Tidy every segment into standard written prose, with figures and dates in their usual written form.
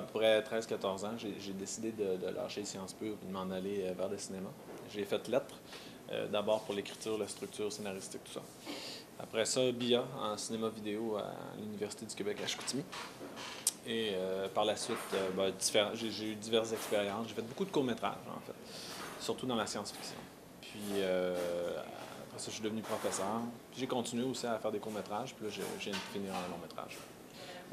peu près 13-14 ans, j'ai décidé de lâcher Sciences Pures et de m'en aller vers le cinéma. J'ai fait lettres, d'abord pour l'écriture, la structure scénaristique, tout ça. Après ça, BIA en cinéma vidéo à l'Université du Québec à Chicoutimi. Et par la suite, j'ai eu diverses expériences. J'ai fait beaucoup de courts-métrages, en fait, surtout dans la science-fiction. Puis après ça, je suis devenu professeur. Puis j'ai continué aussi à faire des courts-métrages. Puis là, je viens de finir un long-métrage.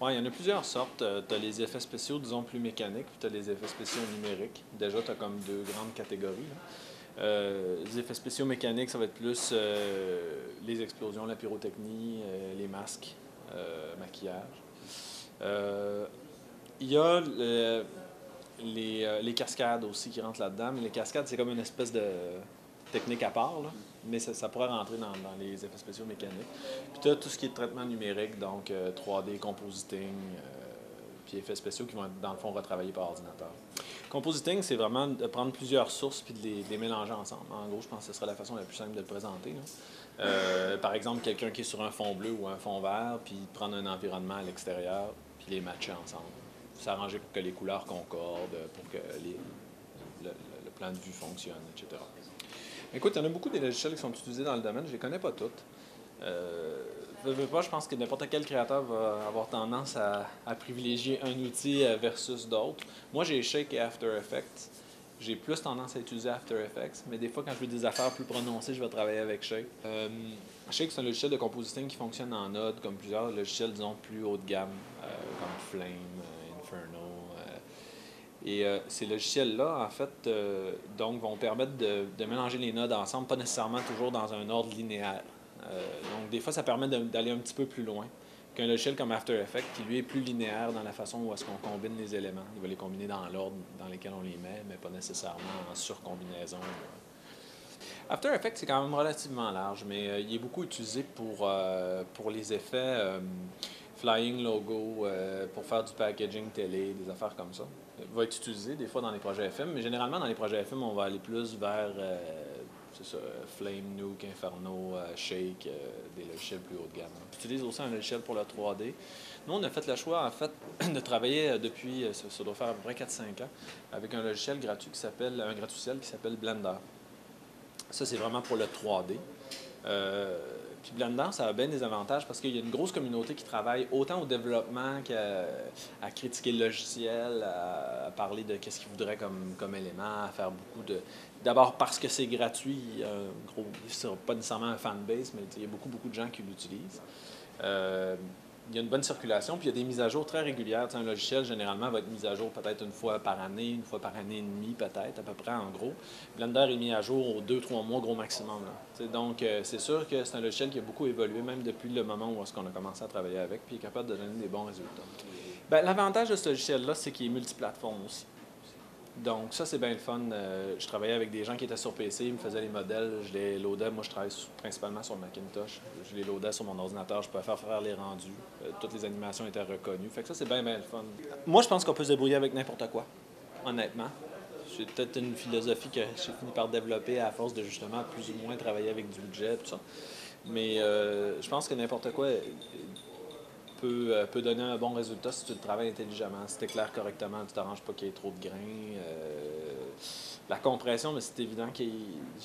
Oui, il y en a plusieurs sortes. Tu as les effets spéciaux, disons, plus mécaniques, puis tu as les effets spéciaux numériques. Déjà, tu as comme deux grandes catégories. Les effets spéciaux mécaniques, ça va être plus les explosions, la pyrotechnie, les masques, maquillage. Il y a les cascades aussi qui rentrent là-dedans, mais les cascades, c'est comme une espèce de technique à part, là. Mais ça pourrait rentrer dans les effets spéciaux mécaniques. Puis tu as tout ce qui est traitement numérique, donc 3D, compositing, puis effets spéciaux qui vont être, dans le fond, retravaillés par ordinateur. Compositing, c'est vraiment de prendre plusieurs sources puis de les mélanger ensemble. En gros, je pense que ce serait la façon la plus simple de le présenter, là. Par exemple, quelqu'un qui est sur un fond bleu ou un fond vert, puis prendre un environnement à l'extérieur, puis les matcher ensemble. S'arranger pour que les couleurs concordent, pour que le plan de vue fonctionne, etc. Écoute, il y en a beaucoup des logiciels qui sont utilisés dans le domaine, je ne les connais pas toutes. Je pense que n'importe quel créateur va avoir tendance à privilégier un outil versus d'autres. Moi, j'ai Shake et After Effects. J'ai plus tendance à utiliser After Effects, mais des fois, quand je veux des affaires plus prononcées, je vais travailler avec Shake. Shake, c'est un logiciel de compositing qui fonctionne en Node, comme plusieurs logiciels, disons, plus haut de gamme, comme Flame, Inferno. Ces logiciels-là, en fait, donc, vont permettre de mélanger les nodes ensemble, pas nécessairement toujours dans un ordre linéaire. Donc, des fois, ça permet d'aller un petit peu plus loin qu'un logiciel comme After Effects, qui, lui, est plus linéaire dans la façon où est-ce qu'on combine les éléments. Il va les combiner dans l'ordre dans lequel on les met, mais pas nécessairement en surcombinaison. After Effects, c'est quand même relativement large, mais il est beaucoup utilisé pour les effets flying logo, pour faire du packaging télé, des affaires comme ça. Il va être utilisé des fois dans les projets FM, mais généralement dans les projets FM, on va aller plus vers c'est ça, Flame, Nuke, Inferno, Shake, des logiciels plus haut de gamme. On utilise aussi un logiciel pour le 3D. Nous, on a fait le choix, en fait, de travailler depuis, ça doit faire à peu près 4-5 ans, avec un logiciel gratuit qui s'appelle, un gratuitiel qui s'appelle Blender. Ça, c'est vraiment pour le 3D. Puis Blender, ça a bien des avantages parce qu'il y a une grosse communauté qui travaille autant au développement qu'à critiquer le logiciel, à parler de qu'est-ce qu'ils voudraient comme élément, à faire beaucoup de... D'abord parce que c'est gratuit, c'est pas nécessairement un fanbase, mais il y a beaucoup de gens qui l'utilisent. Il y a une bonne circulation, puis il y a des mises à jour très régulières. Un logiciel, généralement, va être mis à jour peut-être une fois par année et demie, peut-être, à peu près, en gros. Blender est mis à jour aux 2-3 mois, gros maximum. Donc, c'est sûr que c'est un logiciel qui a beaucoup évolué, même depuis le moment où est-ce qu'on a commencé à travailler avec, puis il est capable de donner des bons résultats. Bien, l'avantage de ce logiciel-là, c'est qu'il est multiplateforme aussi. Donc, ça, c'est bien le fun. Je travaillais avec des gens qui étaient sur PC, ils me faisaient les modèles, je les loadais. Moi, je travaille principalement sur le Macintosh. Je les loadais sur mon ordinateur, je pouvais faire les rendus. Toutes les animations étaient reconnues. Fait que ça, c'est bien le fun. Moi, je pense qu'on peut se débrouiller avec n'importe quoi, honnêtement. C'est peut-être une philosophie que j'ai fini par développer à force de, justement, plus ou moins travailler avec du budget, tout ça. Mais je pense que n'importe quoi peut donner un bon résultat si tu le travailles intelligemment, si tu éclaires correctement, tu t'arranges pas qu'il y ait trop de grains. La compression, mais c'est évident que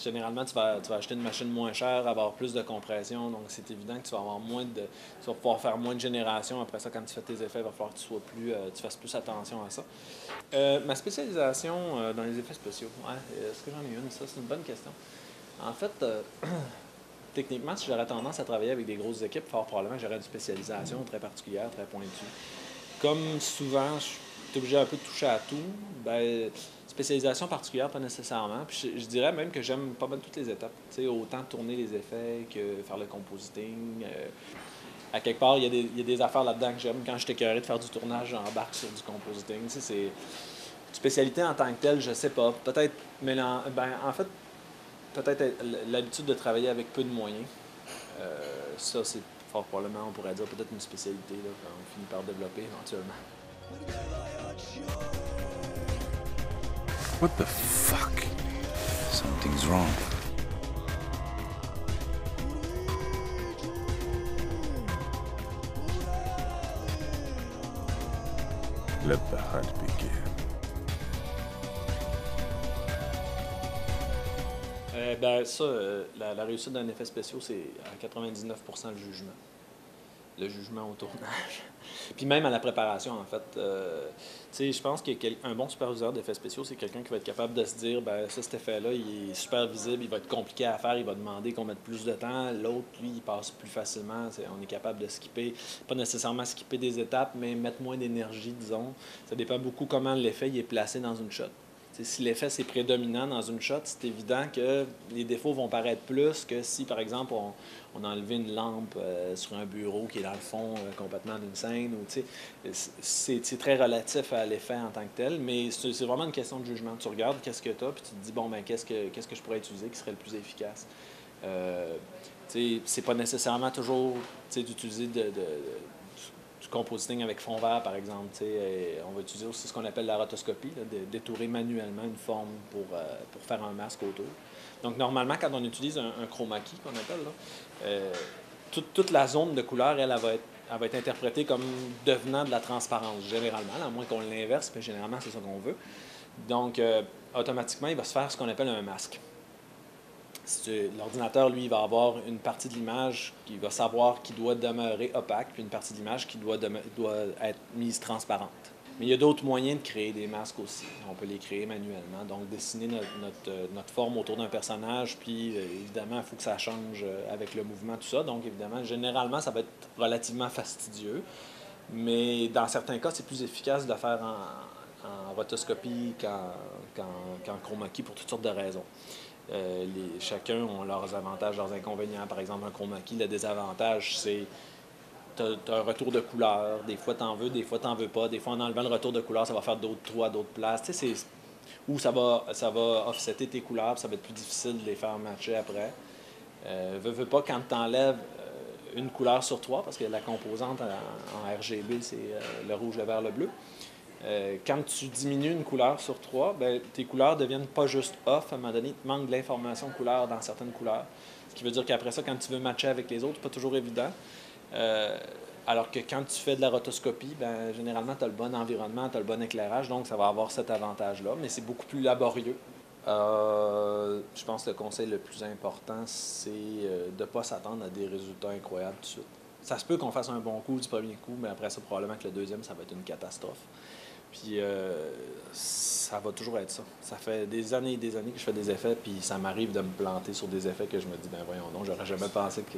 généralement, tu vas acheter une machine moins chère, avoir plus de compression, donc c'est évident que tu vas avoir tu vas pouvoir faire moins de génération. Après ça, quand tu fais tes effets, il va falloir que tu fasses plus attention à ça. Ma spécialisation dans les effets spéciaux, est-ce que j'en ai une? Ça, c'est une bonne question. En fait, techniquement, si j'aurais tendance à travailler avec des grosses équipes, fort probablement j'aurais une spécialisation très particulière, très pointue. Comme souvent, je suis obligé un peu de toucher à tout, ben, spécialisation particulière, pas nécessairement. Puis je dirais même que j'aime pas mal toutes les étapes. T'sais, autant tourner les effets que faire le compositing. À quelque part, il y a des affaires là-dedans que j'aime. Quand je suis écœuré de faire du tournage, j'embarque sur du compositing. C'est une spécialité en tant que telle, je sais pas. Peut-être, mais en fait, peut-être l'habitude de travailler avec peu de moyens. Ça, c'est fort probablement, on pourrait dire, peut-être une spécialité là, qu'on finit par développer éventuellement. What the fuck? Something's wrong. Let the hunt begin. La réussite d'un effet spécial, c'est à 99% le jugement. Le jugement au tournage. Puis même à la préparation, en fait. Je pense qu'un bon superviseur d'effets spéciaux, c'est quelqu'un qui va être capable de se dire, cet effet-là, il est super visible, il va être compliqué à faire, il va demander qu'on mette plus de temps. L'autre, lui, il passe plus facilement. On est capable de skipper, pas nécessairement skipper des étapes, mais mettre moins d'énergie, disons. Ça dépend beaucoup comment l'effet il est placé dans une shot. Si l'effet c'est prédominant dans une shot, c'est évident que les défauts vont paraître plus que si, par exemple, on a enlevé une lampe sur un bureau qui est dans le fond complètement d'une scène. C'est très relatif à l'effet en tant que tel, mais c'est vraiment une question de jugement. Tu regardes qu'est-ce que tu as, puis tu te dis, qu'est-ce que je pourrais utiliser qui serait le plus efficace. C'est pas nécessairement toujours d'utiliser du compositing avec fond vert, par exemple. On va utiliser aussi ce qu'on appelle la rotoscopie, détourer manuellement une forme pour faire un masque autour. Donc, normalement, quand on utilise un chroma key, qu'on appelle, toute la zone de couleur, elle va être interprétée comme devenant de la transparence, généralement, à moins qu'on l'inverse, mais généralement, c'est ça qu'on veut. Donc, automatiquement, il va se faire ce qu'on appelle un masque. L'ordinateur, lui, il va avoir une partie de l'image qui va savoir qu'il doit demeurer opaque, puis une partie de l'image qui doit être mise transparente. Mais il y a d'autres moyens de créer des masques aussi. On peut les créer manuellement. Donc, dessiner notre forme autour d'un personnage, puis évidemment, il faut que ça change avec le mouvement, tout ça. Donc, évidemment, généralement, ça va être relativement fastidieux. Mais dans certains cas, c'est plus efficace de le faire en rotoscopie qu'en chroma key pour toutes sortes de raisons. Chacun ont leurs avantages, leurs inconvénients. Par exemple, un chroma key, le désavantage, c'est tu as un retour de couleur. Des fois, tu en veux, des fois, tu n'en veux pas. Des fois, en enlevant le retour de couleur, ça va faire d'autres trous à d'autres places. Ou ça va offsetter tes couleurs, puis ça va être plus difficile de les faire matcher après. Veux pas, quand tu enlèves une couleur sur trois, parce que la composante en RGB, c'est le rouge, le vert, le bleu. Quand tu diminues une couleur sur trois, tes couleurs deviennent pas juste off. À un moment donné, il te manque de l'information couleur dans certaines couleurs. Ce qui veut dire qu'après ça, quand tu veux matcher avec les autres, c'est pas toujours évident. Alors que quand tu fais de la rotoscopie, généralement, tu as le bon environnement, tu as le bon éclairage, donc ça va avoir cet avantage-là, mais c'est beaucoup plus laborieux. Je pense que le conseil le plus important, c'est de ne pas s'attendre à des résultats incroyables tout de suite. Ça se peut qu'on fasse un bon coup du premier coup, mais après ça, probablement que le deuxième, ça va être une catastrophe. Puis ça va toujours être ça. Ça fait des années que je fais des effets, puis ça m'arrive de me planter sur des effets que je me dis, voyons donc, j'aurais jamais pensé que,